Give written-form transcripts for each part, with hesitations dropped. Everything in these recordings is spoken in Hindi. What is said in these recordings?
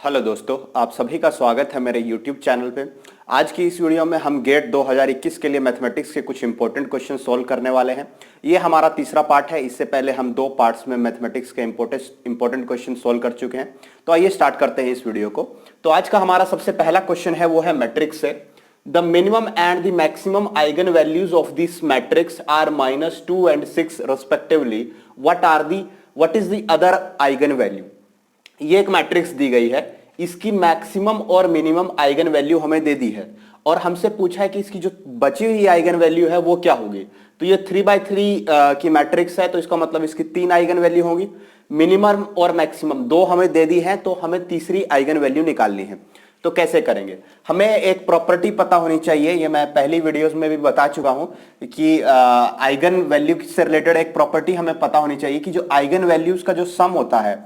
हेलो दोस्तों, आप सभी का स्वागत है मेरे YouTube चैनल पे। आज की इस वीडियो में हम गेट 2021 के लिए मैथमेटिक्स के कुछ इंपॉर्टेंट क्वेश्चन सॉल्व करने वाले हैं। ये हमारा तीसरा पार्ट है। इससे पहले हम दो पार्ट्स में मैथमेटिक्स के इंपॉर्टेंट क्वेश्चन सॉल्व कर चुके हैं। तो आइए स्टार्ट करते हैं इस वीडियो को। तो आज का हमारा सबसे पहला क्वेश्चन है वो है मैट्रिक्स से। The minimum and the maximum eigen values of this matrix are -2 and 6 respectively. What is the other eigen value. ये एक मैट्रिक्स दी गई है, इसकी मैक्सिमम और मिनिमम आइगन वैल्यू हमें दे दी है और हमसे पूछा है कि इसकी जो बची हुई आइगन वैल्यू है वो क्या होगी। तो ये 3x3 की मैट्रिक्स है, तो इसका मतलब इसकी 3 आइगन वैल्यू होंगी। मिनिमम और मैक्सिमम दो हमें दे दी है, तो हमें तीसरी आइगन वैल्यू निकालनी है। तो कैसे करेंगे, हमें एक प्रॉपर्टी पता होनी चाहिए। ये मैं पहली वीडियोस में भी बता चुका हूं कि आइगन वैल्यू से रिलेटेड एक प्रॉपर्टी हमें पता होनी चाहिए कि जो आइगन वैल्यूज का जो सम होता है,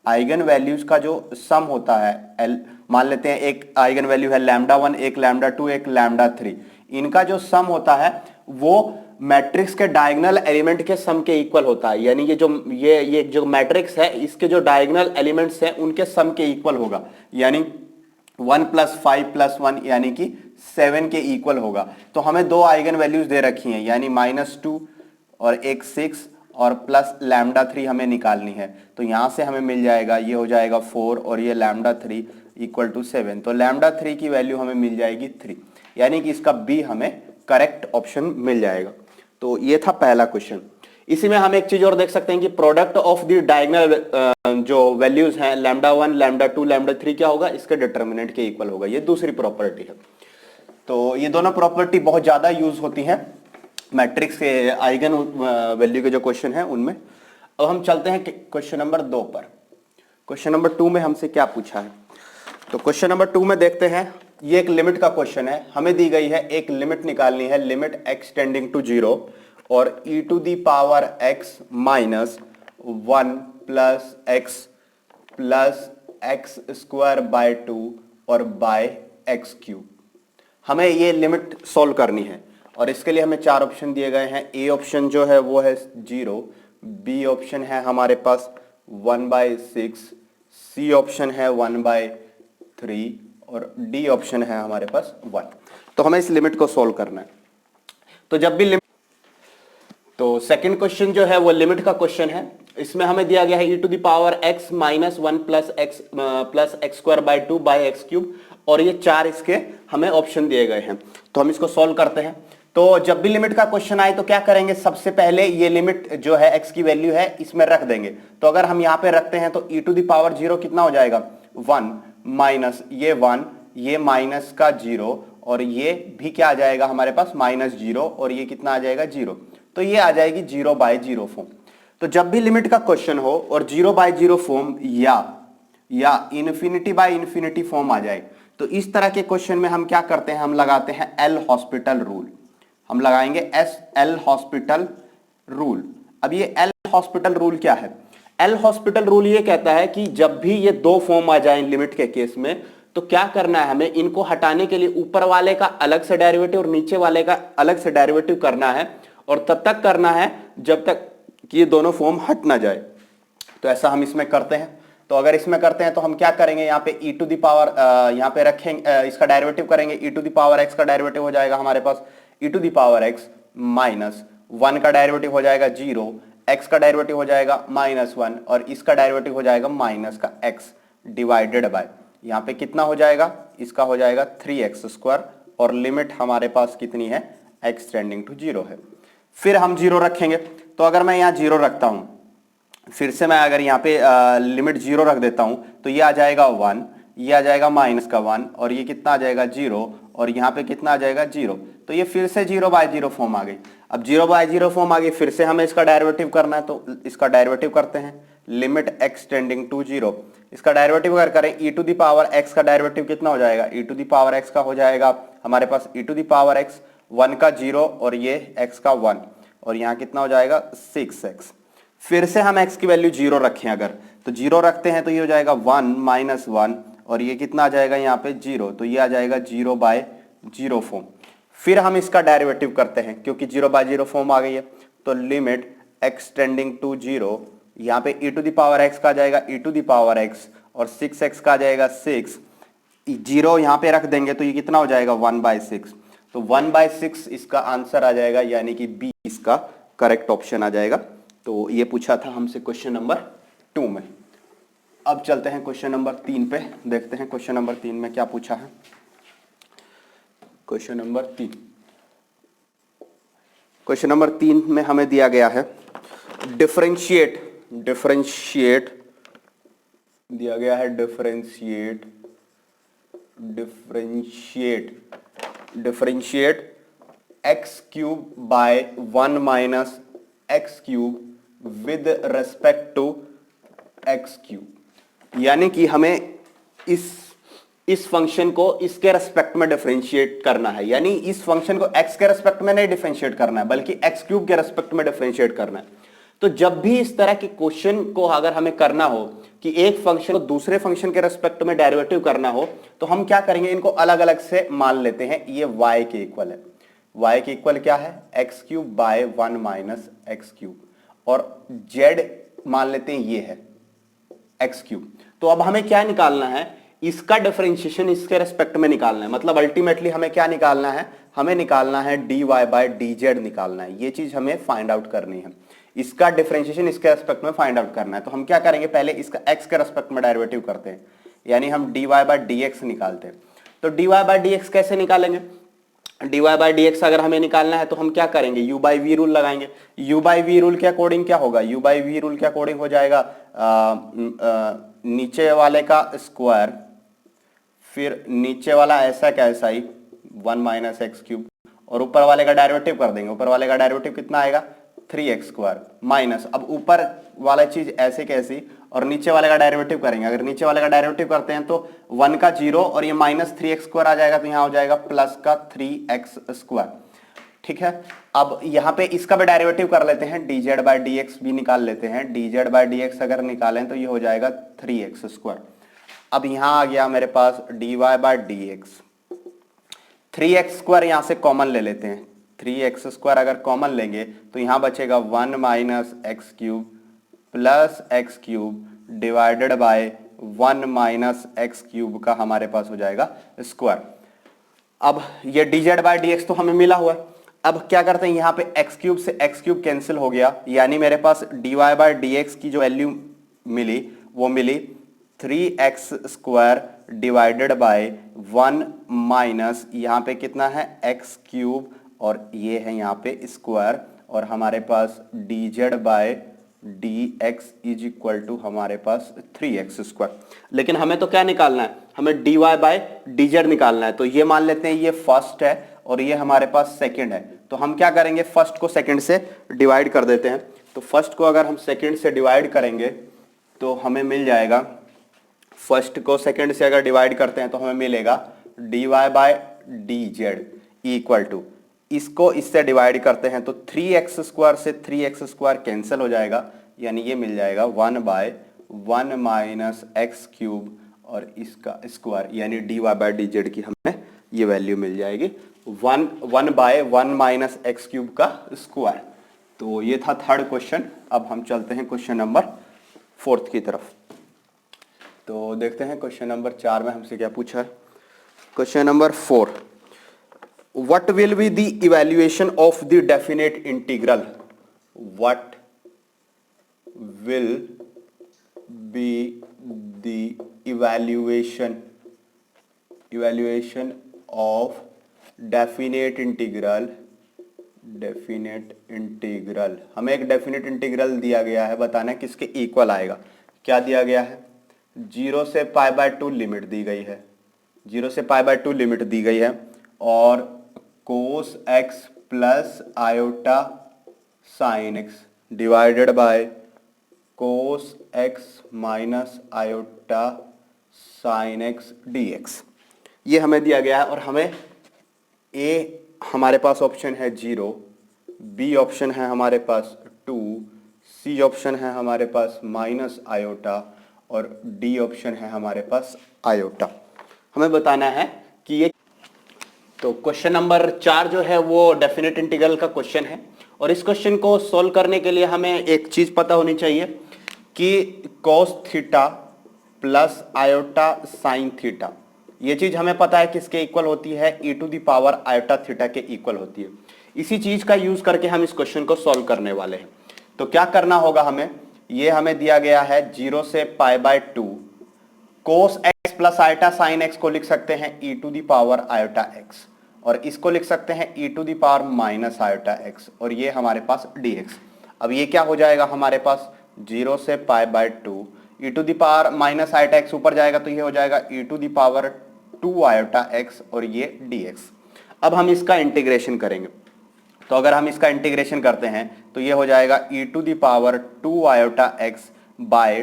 आइगन वैल्यूज का जो सम होता है, मान लेते हैं एक आइगन वैल्यू है λ1, एक λ2, एक λ3, इनका जो सम होता है वो मैट्रिक्स के डायगोनल एलिमेंट के सम के इक्वल होता है। यानी ये जो मैट्रिक्स है, इसके जो डायगोनल एलिमेंट्स हैं उनके सम के इक्वल होगा। यानी 1 + 5 + 1 यानी कि 7 के इक्वल होगा। तो हमें दो आइगन वैल्यूज दे रखी हैं, यानी -2 और एक 6 और प्लस λ3 हमें निकालनी है। तो यहां से हमें मिल जाएगा, ये हो जाएगा 4 और ये λ3 = 7। तो λ3 की वैल्यू हमें मिल जाएगी 3, यानी कि इसका बी हमें करेक्ट ऑप्शन मिल जाएगा। तो ये था पहला क्वेश्चन। इसी में हम एक चीज और देख सकते हैं कि प्रोडक्ट ऑफ द डायगोनल जो वैल्यूज हैं λ1, λ2, λ3 क्या होगा, इसके डिटर्मिनेंट के इक्वल होगा। ये दूसरी प्रॉपर्टी है। तो ये दोनों प्रॉपर्टी बहुत ज्यादा यूज होती हैं मैट्रिक्स के आइगन वैल्यू के जो क्वेश्चन है उनमें। अब हम चलते हैं क्वेश्चन नंबर 2 पर। क्वेश्चन नंबर 2 में हमसे क्या पूछा है, तो क्वेश्चन नंबर 2 में देखते हैं। ये एक लिमिट का क्वेश्चन है, हमें दी गई है एक लिमिट निकालनी है, लिमिट x टेंडिंग टू 0 और e to the power x -1 + x² और बाय x³ हमें ये लिमिट सॉल्व करनी है। और इसके लिए हमें 4 ऑप्शन दिए गए हैं। ए ऑप्शन जो है वो है 0, बी ऑप्शन है हमारे पास 1/6, सी ऑप्शन है 1/3 और डी ऑप्शन है हमारे पास 1। तो हमें इस लिमिट को सॉल्व करना है। तो जब भी लिमिट, तो सेकंड क्वेश्चन जो है वो लिमिट का क्वेश्चन है। इसमें हमें दिया गया है e to the power x -1 + x² by x³ और ये 4 इसके हमें ऑप्शन दिए गए हैं। तो हम इसको सॉल्व करते हैं। तो जब भी लिमिट का क्वेश्चन आए तो क्या करेंगे, सबसे पहले ये लिमिट जो है x की वैल्यू है इसमें रख देंगे। तो अगर हम यहां पे रखते हैं तो e टू द पावर 0 कितना हो जाएगा, 1 माइनस ये 1, ये माइनस का 0 और ये भी क्या आ जाएगा हमारे पास -0 और ये कितना आ जाएगा 0। तो ये आ जाएगी 0/0 फॉर्म। तो जब भी लिमिट का क्वेश्चन हो और 0/0 फॉर्म या ∞/∞ फॉर्म आ जाए, तो इस तरह के क्वेश्चन में हम क्या करते हैं, हम लगाते हैं एल हॉस्पिटल रूल। हम लगाएंगे एल हॉस्पिटल रूल। अब ये एल हॉस्पिटल रूल क्या है, एल हॉस्पिटल रूल ये कहता है कि जब भी ये दो फॉर्म आ जाए लिमिट के केस में, तो क्या करना है, हमें इनको हटाने के लिए ऊपर वाले का अलग से डेरिवेटिव और नीचे वाले का अलग से डेरिवेटिव करना है और तब तक करना है जब तक कि ये दोनों फॉर्म हट ना जाए। तो ऐसा हम इसमें करते हैं। तो अगर इसमें करते हैं तो हम क्या करेंगे, यहाँ पे e टू द पावर यहाँ पे रखेंगे, इसका डेरिवेटिव करेंगे, e to the power x का डेरिवेटिव हो जाएगा हमारे पास e to the power x -1 का डेरिवेटिव हो जाएगा 0, x का डेरिवेटिव हो जाएगा -1 और इसका डेरिवेटिव हो जाएगा -x डिवाइडेड बाय, यहाँ पे कितना हो जाएगा, इसका हो जाएगा 3x² और लिमिट हमारे पास कितनी है, x टेंडिंग टू 0 है। फिर हम 0 रखेंगे। तो अगर मैं यहाँ 0 रखता हूं, फिर से मैं अगर यहाँ पे लिमिट 0 रख देता हूं, तो ये आ जाएगा 1, ये आ जाएगा -1 और ये कितना आ जाएगा 0 और यहाँ पे कितना आ जाएगा 0। तो ये फिर से 0/0 फॉर्म आ गई। अब 0/0 फॉर्म आ गई, फिर से हमें इसका डेरिवेटिव करना है। तो इसका डेरिवेटिव करते हैं, लिमिट x टेंडिंग टू 0। इसका डेरिवेटिव अगर करें, e to the power x का डेरिवेटिव कितना हो जाएगा, e to the power x का हो जाएगा हमारे पास e to the power x 1 का 0 और ये x का 1 और यहाँ कितना हो जाएगा 6x। फिर से हम x की वैल्यू 0 रखें, अगर तो 0 रखते हैं तो ये हो जाएगा 1 -1 और ये कितना आ जाएगा यहाँ पे 0, तो ये आ जाएगा 0/0 फॉर्म। फिर हम इसका डेरिवेटिव करते हैं क्योंकि 0/0 फॉर्म आ गई है। तो लिमिट x टेंडिंग टू 0, यहाँ पे e to the power x का आ जाएगा e to the power x और 6x का आ जाएगा 6, 0 यहाँ पे रख देंगे तो ये कितना हो जाएगा 1/6। तो 1/6 इसका आंसर आ जाएगा, यानी कि बी इसका करेक्ट ऑप्शन आ जाएगा। तो ये पूछा था हमसे क्वेश्चन नंबर 2 में। अब चलते हैं क्वेश्चन नंबर 3 पे, देखते हैं क्वेश्चन नंबर 3 में क्या पूछा है। क्वेश्चन नंबर 3 में हमें दिया गया है डिफरेंशिएट दिया गया है differentiate x cube by 1 minus x cube with respect to x cube. यानी कि हमें इस फंक्शन को इसके रेस्पेक्ट में डिफरेंशिएट करना है, यानी इस फंक्शन को एक्स के रेस्पेक्ट में नहीं डिफरेंशिएट करना है बल्कि एक्स क्यूब के रेस्पेक्ट में डिफरेंशिएट करना है। तो जब भी इस तरह के क्वेश्चन को अगर हमें करना हो कि एक फंक्शन को दूसरे फंक्शन के रेस्पेक्ट में डेरिवेटिव करना हो, तो हम क्या करेंगे, इनको अलग अलग से मान लेते हैं। ये y के इक्वल है, y के इक्वल क्या है, x cube by 1 minus x cube, और z मान लेते हैं ये है एक्स क्यूब। तो अब हमें क्या निकालना है, इसका डिफरेंशिएशन इसके रेस्पेक्ट में निकालना है। मतलब अल्टीमेटली हमें क्या निकालना है, हमें निकालना है dy बाय dz निकालना है। ये चीज हमें फाइंड आउट करनी है, इसका डिफरेंशिएशन इसके रेस्पेक्ट में फाइंड आउट करना है। तो हम क्या करेंगे, पहले इसका x के रेस्पेक्ट में डेरिवेटिव करते हैं, यानी हम dy बाय dx निकालते हैं। तो dy बाय dx कैसे निकालेंगे, dy बाय dx अगर हमें निकालना है तो हम क्या करेंगे, u बाई वी रूल लगाएंगे। u बाई वी रूल के अकॉर्डिंग क्या होगा, u बाई वी रूल के अकॉर्डिंग हो जाएगा नीचे वाले का स्क्वायर, फिर नीचे वाला ऐसा का ऐसा ही 1 माइनस एक्स क्यूब, और ऊपर वाले का डेरिवेटिव कर देंगे। ऊपर वाले का डेरिवेटिव कितना आएगा, 3x स्क्वायर माइनस, अब ऊपर वाला चीज ऐसे कैसी, और नीचे वाले का डेरिवेटिव करेंगे। अगर नीचे वाले का डेरिवेटिव करते हैं तो 1 का 0 और ये माइनस 3x स्क्वायर आ जाएगा, तो यहाँ हो जाएगा प्लस का 3x स्क्वायर। ठीक है, अब यहाँ पे इसका भी डेरिवेटिव कर लेते हैं, dz बाय dx भी निकाल लेते हैं। dz बाय dx अगर निकालें तो ये हो जाएगा 3x स्क्वायर। अब यहाँ आ गया मेरे पास dy by dx, 3x square यहाँ से कॉमन ले लेते हैं। 3x स्क्वायर अगर कॉमन लेंगे तो यहाँ बचेगा 1 minus x cube plus x cube divided by 1 minus x cube का हमारे पास हो जाएगा स्क्वायर। अब ये dz बाय dx तो हमें मिला हुआ है। अब क्या करते हैं, यहाँ पे एक्स क्यूब से एक्स क्यूब कैंसिल हो गया, यानी मेरे पास dy बाय dx की जो वैल्यू मिली वो मिली 3x square divided by 1 minus यहाँ पे कितना है एक्स क्यूब, और ये है यहाँ पे स्क्वायर, और हमारे पास dz by dx is equal to हमारे पास 3x स्क्वायर। लेकिन हमें तो क्या निकालना है, हमें dy बाय dz निकालना है। तो ये मान लेते हैं ये फर्स्ट है और ये हमारे पास सेकंड है। तो हम क्या करेंगे, फर्स्ट को सेकंड से डिवाइड कर देते हैं। तो फर्स्ट को अगर हम सेकंड से डिवाइड करेंगे तो हमें मिल जाएगा, फर्स्ट को सेकंड से अगर डिवाइड करते हैं तो हमें मिलेगा dy by dz equal to, इसको इससे डिवाइड करते हैं तो 3x स्क्वायर से 3x स्क्वायर कैंसिल हो जाएगा, यानी ये मिल जाएगा 1 बाय 1 माइनस एक्स क्यूब और इसका स्क्वायर, यानी dy बाय dz की हमें ये वैल्यू मिल जाएगी 1 बाय 1 माइनस एक्स क्यूब का स्क्वायर। तो ये था थर्ड क्वेश्चन। अब हम चलते हैं क्वेश्चन नंबर 4 की तरफ। तो देखते हैं क्वेश्चन नंबर 4 में हमसे क्या पूछा है। Question number 4, what will be the evaluation of the definite integral, what will be the evaluation of definite integral, हमें एक डेफिनेट इंटीग्रल दिया गया है, बताना है किसके इक्वल आएगा। क्या दिया गया है, 0 से π/2 लिमिट दी गई है, 0 से π/2 लिमिट दी गई है, और cos x plus iota sine x divided by cos x minus iota sine x dx, ये हमें दिया गया है। और हमें a हमारे पास ऑप्शन है 0, b ऑप्शन है हमारे पास 2, c ऑप्शन है हमारे पास माइनस आयोटा, और d ऑप्शन है हमारे पास आयोटा। हमें बताना है कि ये, तो क्वेश्चन नंबर 4 जो है वो डेफिनेट इंटीग्रल का क्वेश्चन है, और इस क्वेश्चन को सॉल्व करने के लिए हमें एक चीज पता होनी चाहिए कि cos theta plus iota sine theta. ये चीज हमें पता है किसके इक्वल होती है, e to the power iota theta के इक्वल होती है। इसी चीज का यूज करके हम इस क्वेश्चन को सॉल्व करने वाले हैं। तो क्या करना होगा हमें, ये हमें दिया गया है 0 से π/2 cos x plus iota sine x को लिख सकते हैं e to the power iota x, और इसको लिख सकते हैं e to the power minus iota x, और ये हमारे पास dx। अब ये क्या हो जाएगा हमारे पास 0 से π/2 e to the power minus iota x ऊपर जाएगा तो ये हो जाएगा e to the power 2 iota x, और ये dx। अब हम इसका इंटीग्रेशन करेंगे, तो अगर हम इसका इंटीग्रेशन करते हैं तो ये हो जाएगा e to the power 2 iota x by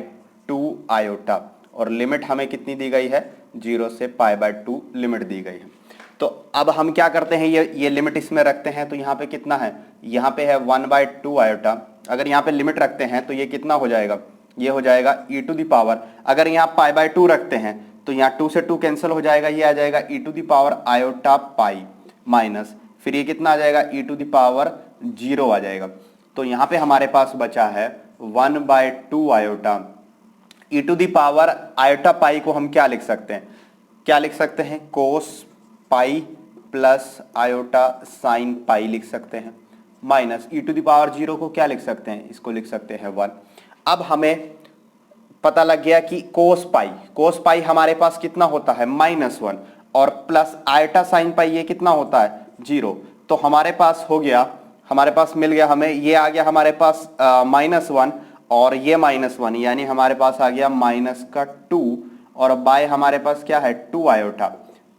2 iota, और लिमिट हमें कितनी दी गई है, 0 से π/2 लिमिट दी गई है। तो अब हम क्या करते हैं, ये लिमिट इसमें रखते हैं, तो यहाँ पे कितना है, यहाँ पे है 1/2 आयोटा। अगर यहाँ पे लिमिट रखते हैं तो ये कितना हो जाएगा, ये हो जाएगा e टू द पावर, अगर यहाँ π/2 रखते हैं तो यहाँ 2 से 2 कैंसिल हो जाएगा, ये आ जाएगा e to the power iota pi minus, फिर ये कितना आ जाएगा e टू द पावर 0 आ जाएगा। तो यहाँ पे हमारे पास बचा है 1/2 iota. e to the power iota pi को हम क्या लिख सकते हैं, क्या लिख सकते हैं, cos pi plus iota sine pi लिख सकते हैं, minus e to the power 0 को क्या लिख सकते हैं, इसको लिख सकते हैं 1। अब हमें पता लग गया कि कोस पाई हमारे पास कितना होता है, -1, और प्लस आयोटा साइन पाई ये कितना होता है, 0। तो हमारे पास हो गया, हमारे पास मिल गया, हमें ये आ गया हमारे पास -1 और ये -1, यानी हमारे पास आ गया -2, और बाय हमारे पास क्या है 2 आयोटा।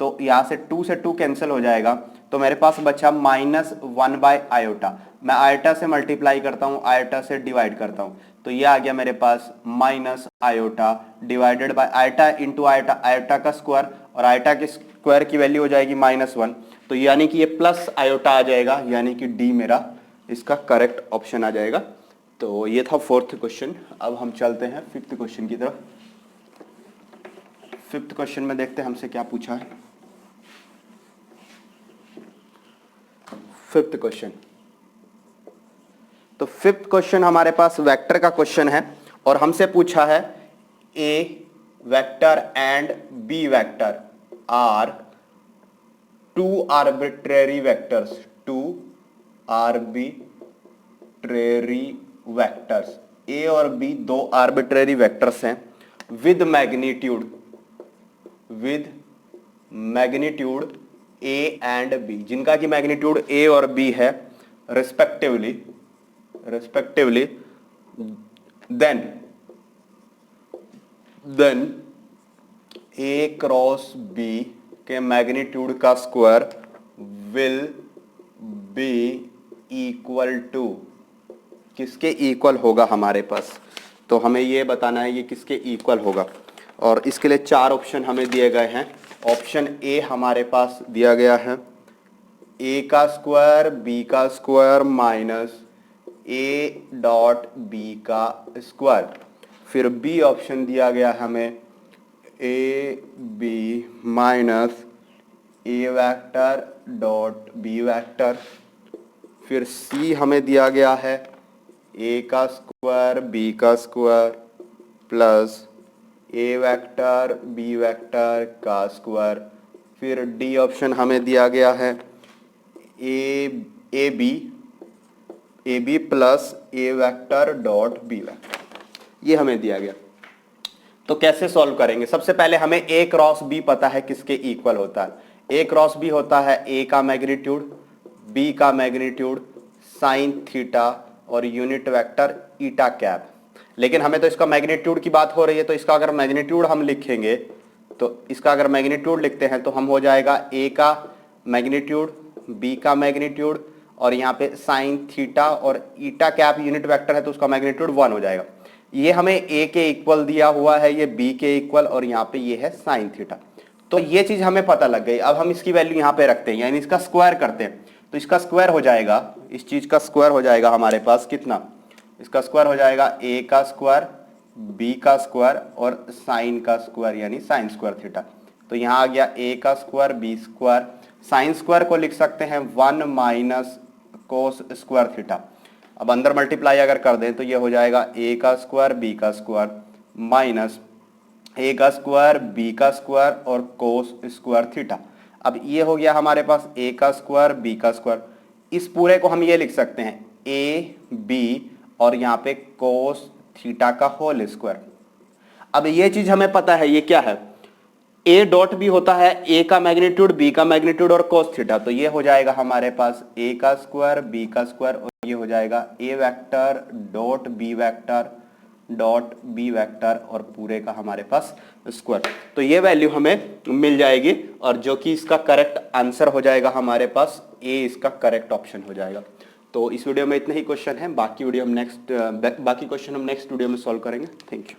तो यहाँ से 2 से 2 कैंसिल हो जाएगा, तो मेरे पास बचा -1 बाय आयोटा। मैं आयोटा से मल्टीप्लाई करता हूँ, आयोटा से डिवाइड करता हूँ, तो ये आ गया मेरे पास minus iota divided by iota into iota, iota का स्क्वायर, और आयोटा के स्क्वायर की वैल्यू हो जाएगी -1, तो यानी कि ये प्लस आयोटा आ जाएगा, यानी कि डी मेरा इसका करेक्ट ऑप्शन आ जाएगा। तो ये था 4th क्वेश्चन। अब हम चलते हैं 5th क्वेश्चन की तरफ। 5th क्वेश्चन में देखते हैं हमसे क्या पूछा है। 5th क्वेश्चन, तो 5th क्वेश्चन हमारे पास वेक्टर का क्वेश्चन है, और हमसे पूछा है A vector and B vector are 2 arbitrary vectors, 2 arbitrary vectors, A और बी 2 आर्बिट्रेरी वेक्टर्स हैं, with magnitude A and B, जिनका की मैग्नीट्यूड ए और बी है respectively, then A cross B के मैग्नीट्यूड का square will be equal to, किसके इक्वल होगा हमारे पास, तो हमें ये बताना है ये किसके इक्वल होगा। और इसके लिए 4 ऑप्शन हमें दिए गए हैं। ऑप्शन ए हमारे पास दिया गया है ए का स्क्वायर बी का square minus A dot B का स्क्वायर, फिर बी ऑप्शन दिया गया है हमें A B minus A vector dot B vector, फिर सी हमें दिया गया है ए का स्क्वायर बी का square plus A vector B vector का स्क्वायर, फिर डी ऑप्शन हमें दिया गया है A B plus A vector dot B vector, ये हमें दिया गया। तो कैसे सॉल्व करेंगे, सबसे पहले हमें ए क्रॉस बी पता है किसके इक्वल होता है, ए क्रॉस बी होता है ए का मैग्नीट्यूड बी का मैग्नीट्यूड साइन थीटा और यूनिट वेक्टर ईटा कैप। लेकिन हमें तो इसका मैग्नीट्यूड की बात हो रही है, तो इसका अगर मैग्नीट्यूड हम लिखेंगे, तो इसका अगर मैग्नीट्यूड लिखते हैं तो हम हो जाएगा ए का मैग्नीट्यूड बी का मैग्नीट्यूड और यहाँ पे साइन थीटा और ईटा कैप यूनिट वेक्टर है तो उसका मैग्नीट्यूड 1 हो जाएगा। ये हमें ए के इक्वल दिया हुआ है, ये बी के इक्वल, और यहाँ पे ये है साइन थीटा। तो ये चीज हमें पता लग गई। अब हम इसकी वैल्यू यहाँ पे रखते हैं, यानी इसका स्क्वायर करते हैं, तो इसका स्क्वायर हो जाएगा, इस चीज का स्क्वायर हो जाएगा हमारे पास कितना, इसका स्क्वायर हो जाएगा ए का स्क्वायर बी का स्क्वायर और साइन का स्क्वायर यानी साइन स्क्वायर थीटा। तो यहाँ आ गया ए का square B square, sine square को लिख सकते हैं 1 माइनस कोस स्क्वायर थीटा। अब अंदर मल्टीप्लाई अगर कर दें तो ये हो जाएगा ए का स्क्वायर बी का स्क्वायर माइनस ए का स्क्वायर, बी का स्क्वायर और कोस स्क्वायर थीटा। अब ये हो गया हमारे पास ए का स्क्वायर, बी का स्क्वायर। इस पूरे को हम ये लिख सकते हैं ए बी और यहाँ पे कोस थीटा का होल स्क्वायर। अब ये चीज हमें पता है, ये क्या है, ए डॉट बी होता है ए का मैग्नीट्यूड, बी का मैग्नीट्यूड और कोस थीटा। तो ये हो जाएगा हमारे पास ए का स्क्वायर, बी का स्क्वायर और ये हो जाएगा A vector dot B vector dot B vector और पूरे का हमारे पास स्क्वायर। तो ये वैल्यू हमें मिल जाएगी और जो कि इसका करेक्ट आंसर हो जाएगा हमारे पास ए, इसका करेक्ट ऑप्शन हो जाएगा। तो इस वीडियो में इतने ही क्वेश्चन हैं, बाकी क्वेश्चन हम नेक्स्ट वीडियो में सॉल्व करेंगे। Thank you.